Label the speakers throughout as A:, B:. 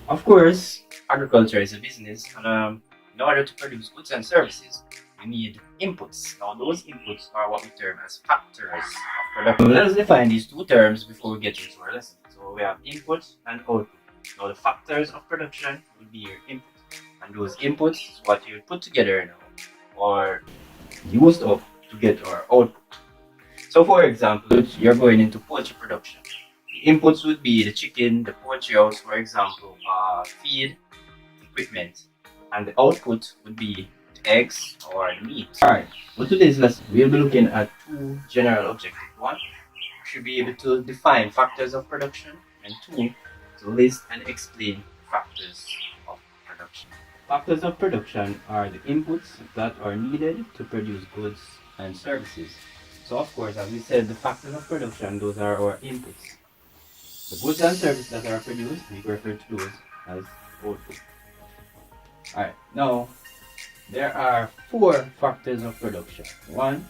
A: Of course, agriculture is a business, and in order to produce goods and services, we need inputs. Now, those inputs are what we term as factors of production. Let us define these two terms before we get into our lesson. So, we have input and output. Now, the factors of production would be your input, and those inputs is what you put together now, or used up to get our output. So, for example, you're going into poultry production. The inputs would be the chicken, the poultry house, for example, feed, equipment, and the output would be the eggs or the meat. Alright, for today's lesson, we'll be looking at two general objectives. One, we should be able to define factors of production, and two, to list and explain factors of production. Factors of production are the inputs that are needed to produce goods and services. So of course, as we said, the factors of production, those are our inputs. The goods and services that are produced, we refer to those as output. Alright, now there are four factors of production. 1,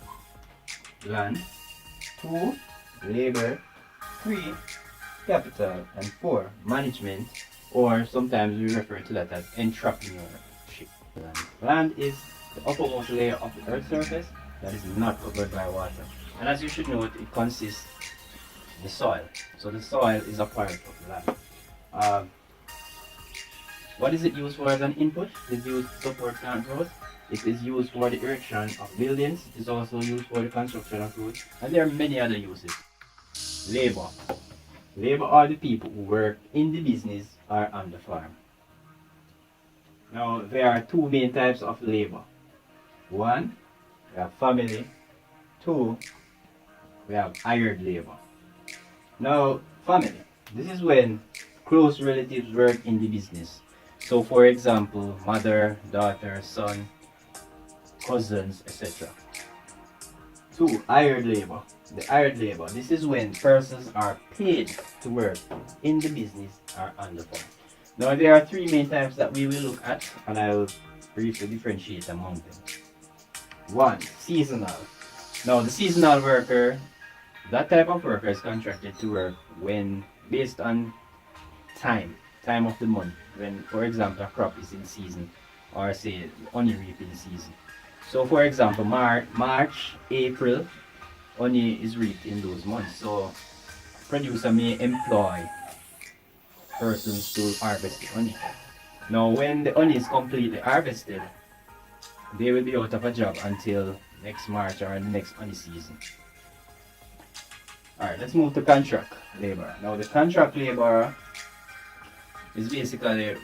A: land. 2, labor. 3, capital. And 4, management, or sometimes we refer to that as intrapreneurship. Land is the uppermost layer of the earth's surface that is not covered by water. And as you should know, it consists of the soil. So the soil is a part of the land. What is it used for as an input? It is used to support plant growth. It is used for the erection of buildings. It is also used for the construction of roads. And there are many other uses. Labor. Labor are the people who work in the business or on the farm. Now, there are two main types of labor. 1, we have family. 2, we have hired labor. Now, family. This is when close relatives work in the business. So, for example, mother, daughter, son, cousins, etc. 2, hired labor. The hired labor. This is when persons are paid to work in the business or on the farm. Now, there are three main types that we will look at, and I will briefly differentiate among them. 1, seasonal. Now, the seasonal worker, that type of worker is contracted to work when based on time of the month, when, for example, a crop is in season, or say onion reaping season. So, for example, March, April, onion is reaped in those months. So, producer may employ persons to harvest the onion. Now, when the onion is completely harvested, they will be out of a job until next March or the next onion season. Alright, let's move to contract labor. Now, the contract laborer is basically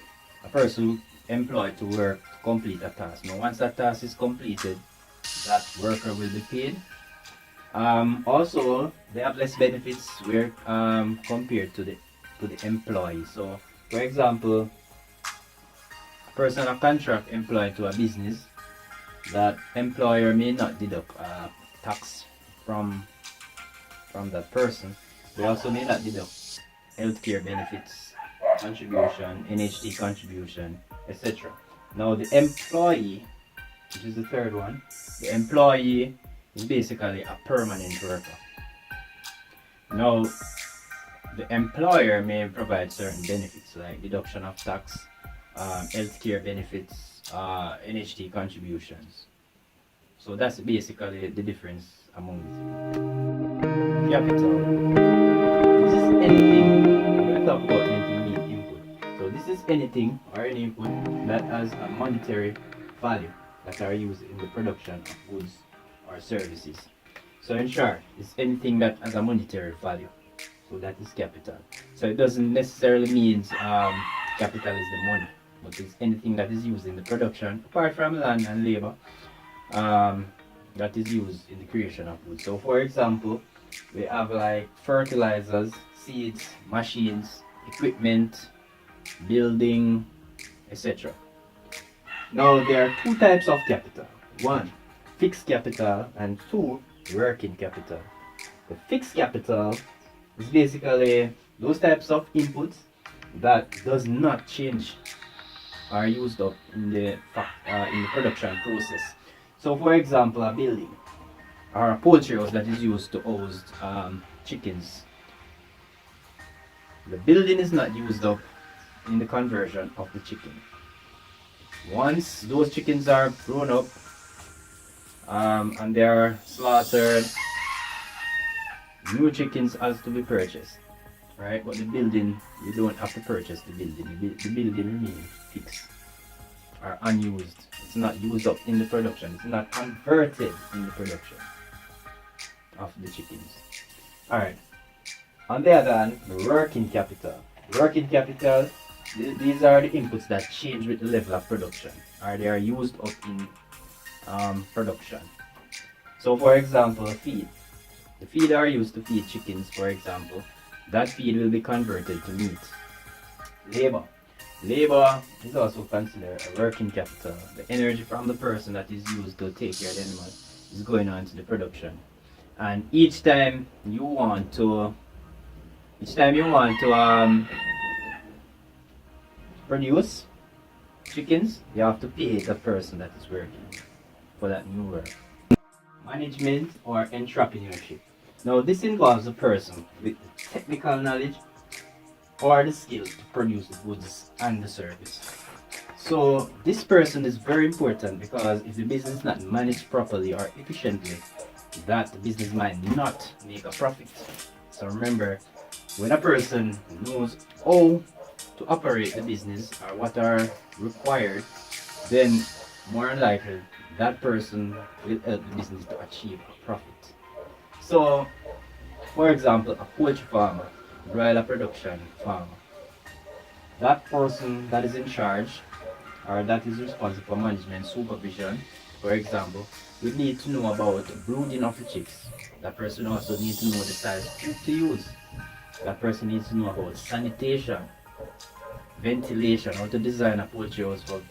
A: a person employed to work to complete a task. Now, once that task is completed, that worker will be paid. Also, they have less benefits where compared to the employee. So, for example, a person on contract employed to a business, that employer may not deduct tax from that person. They also may not deduct healthcare benefits contribution, NHT contribution, etc. Now, the employee, which is the third one, the employee is basically a permanent worker. Now, the employer may provide certain benefits like deduction of tax, healthcare benefits, NHT contributions. So that's basically the difference among the two. Capital. This is anything. We're going to talk about anything mean input. So this is anything or any input that has a monetary value that are used in the production of goods or services. So in short, it's anything that has a monetary value. So that is capital. So it doesn't necessarily mean capital is the money, but it's anything that is used in the production, apart from land and labor, that is used in the creation of goods. So for example, we have like fertilizers, seeds, machines, equipment, building, etc. Now there are two types of capital. 1, fixed capital, and 2, working capital. The fixed capital is basically those types of inputs that does not change or used up in the production process. So for example, a building or a poultry house that is used to house chickens. The building is not used up in the conversion of the chicken. Once those chickens are grown up and they are slaughtered, new chickens has to be purchased, right? But the building, you don't have to purchase the building. The building remains fixed or unused. It's not used up in the production. It's not converted in the production of the chickens. Alright. On the other hand, the working capital. Working capital, these are the inputs that change with the level of production, or they are used up in production. So for example, feed. The feed are used to feed chickens, for example. That feed will be converted to meat. Labor. Labor is also considered a working capital. The energy from the person that is used to take care of the animal is going on to the production. And each time you want to produce chickens, you have to pay the person that is working for that new work. Management or intrapreneurship. Now this involves a person with the technical knowledge or the skills to produce the goods and the service. So this person is very important, because if the business is not managed properly or efficiently, that the business might not make a profit. So remember, when a person knows how to operate the business or what are required, then more than likely that person will help the business to achieve a profit. So, for example, a poultry farmer, broiler production farmer, that person that is in charge or that is responsible for management supervision, for example, we need to know about brooding of the chicks. That person also needs to know the size of food to use. That person needs to know about sanitation, ventilation, how to design a poultry house to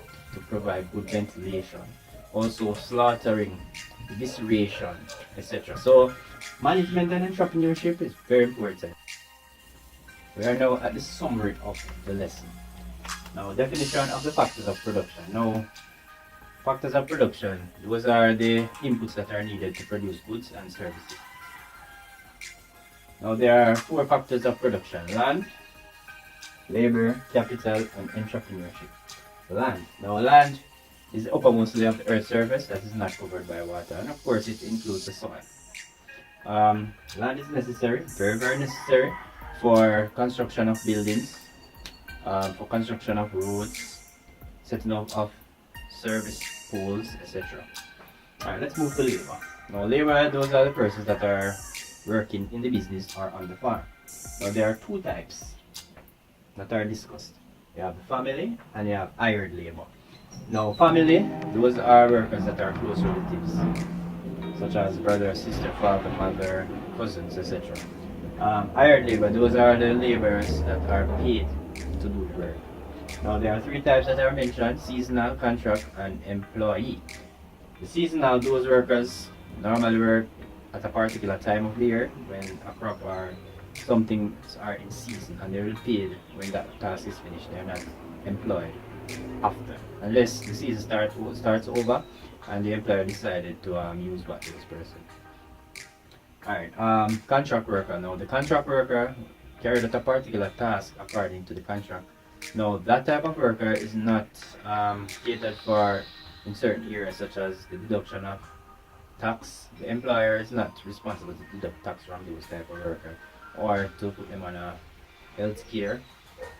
A: provide good ventilation. Also slaughtering, evisceration, etc. So management and entrepreneurship is very important. We are now at the summary of the lesson. Now, definition of the factors of production. Now, factors of production, those are the inputs that are needed to produce goods and services. Now, there are 4 factors of production: land, labor, capital, and entrepreneurship. Land. Now, land is the uppermost layer of the earth's surface that is not covered by water, and of course it includes the soil. Land is necessary, very very necessary, for construction of buildings, for construction of roads, setting up of service poles, etc. Alright, let's move to labor. Now labor, those are the persons that are working in the business or on the farm. Now there are 2 types that are discussed. You have the family and you have hired labor. Now family, those are workers that are close relatives, such as brother, sister, father, mother, cousins, etc. Hired labor, those are the laborers that are paid to do the work. Now there are 3 types that are mentioned: seasonal, contract, and employee. The seasonal, those workers normally work at a particular time of the year when a crop or something are in season, and they will be paid when that task is finished. They are not employed after, unless the season starts over and the employer decided to use what this person. Alright, contract worker. Now the contract worker carried out a particular task according to the contract. Now that type of worker is not catered for in certain areas, such as the deduction of tax. The employer is not responsible to deduct tax from those type of worker, or to put them on a health care,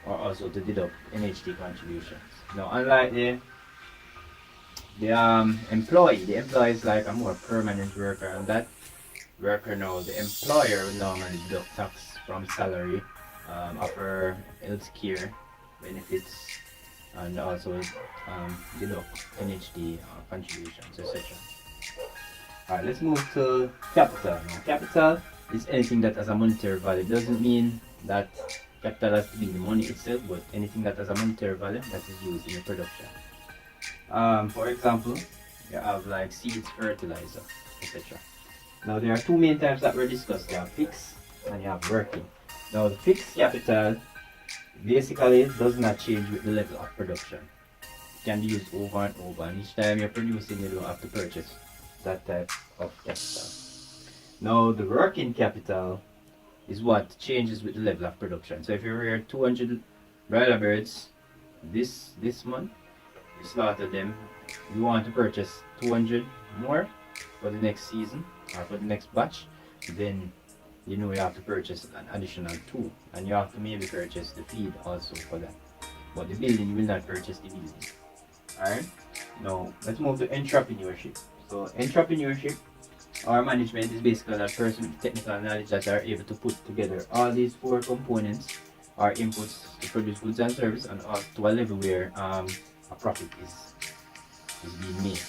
A: or also to deduct NHT contributions. Now unlike the employee is like a more permanent worker, and that worker, now the employer will normally deduct tax from salary, offer health care benefits, and also deduct NHT contributions, etc. Alright, let's move to capital. Now, capital is anything that has a monetary value. It doesn't mean that capital has to be the money itself, but anything that has a monetary value that is used in the production. For example, you have like seeds, fertilizer, etc. Now there are 2 main types that were discussed. You have fixed and you have working. Now the fixed capital basically does not change with the level of production. It can be used over and over, and each time you're producing, you don't have to purchase that type of capital. Now the working capital is what changes with the level of production. So if you were $200 broiler birds, this month, you slaughter them. You want to purchase 200 more for the next season or for the next batch, then you know you have to purchase an additional 2, and you have to maybe purchase the feed also for that. But the building, you will not purchase the building. Alright? Now let's move to entrepreneurship. So entrepreneurship or management is basically that person with technical knowledge that are able to put together all these 4 components or inputs to produce goods and services, and to a level where a profit is being made.